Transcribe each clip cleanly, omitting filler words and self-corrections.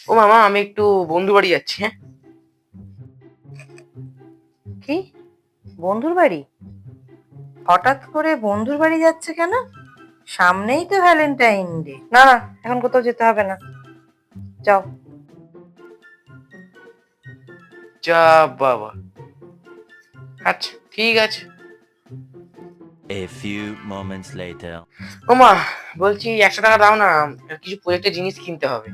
ও মামা, আমি একটু বন্ধু বাড়ি যাচ্ছি, হ্যাঁ। কি? বন্ধুর বাড়ি? হঠাৎ করে বন্ধুর বাড়ি যাচ্ছে কেন? সামনেই তো ভ্যালেন্টাইন ডে। না না, এখন কোথাও যেতে হবে না, যাও। যা বাবা, আচ্ছা ঠিক আছে। A few moments later. ও মা, বলছি 100 টাকা দাও না, কিছু প্রজেক্টের জিনিস কিনতে হবে।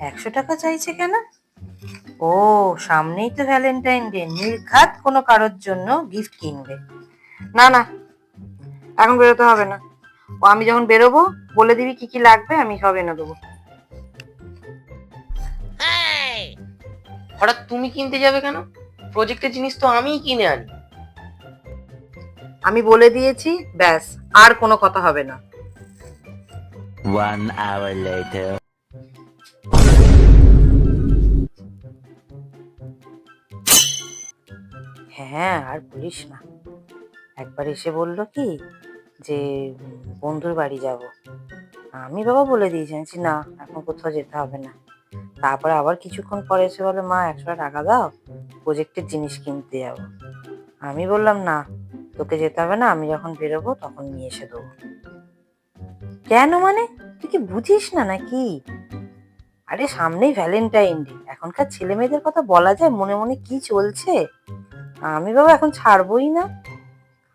100 টাকা চাইছে কেন? ও, সামনেই তো ভ্যালেন্টাইন ডে, নির্ঘাত কোনো কারোর জন্য গিফট কিনবে। না না, এখন বেরোতে হবে না। ও আমি যখন বেরোবো বলে দিবি কি কি লাগবে, আমি সব এনে দেবো। হঠাৎ তুমি কিনতে যাবে কেন? প্রজেক্টের জিনিস তো আমিই কিনে আনি। আমি বলে দিয়েছি, ব্যাস, আর কোনো কথা হবে না। 1 hour later. হ্যাঁ, আর বলিস না। একবার এসে বললো কি যে বন্ধুর বাড়ি যাব। আমি বাবা বলে দিয়েছি, আমি বলছি, না এখন কোথাও যেতে হবে না। তারপরে আবার কিছুক্ষণ পরে এসে বলে, মা 100 টাকা দাও, প্রজেক্টের জিনিস কিনতে যাবো। আমি বললাম, না তোকে যেতে হবে না, আমি যখন বেরোবো তখন নিয়ে এসে দেবো। কেন মানে? তুই কি বুঝিস না নাকি? আরে সামনেই ভ্যালেন্টাইন ডে, এখনকার ছেলে মেয়েদের কথা বলা যায় মনে মনে কি চলছে? আমি বাবা এখন ছাড়বোই না।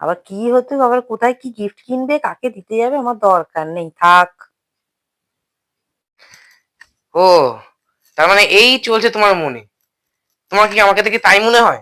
আবার কি হতে, আবার কোথায় কি গিফট কিনবে, কাকে দিতে যাবে, আমার দরকার নেই, থাক। ও, তার মানে এই চলছে তোমার মনে। তোমার কি আমাকে দেখে তাই মনে হয়?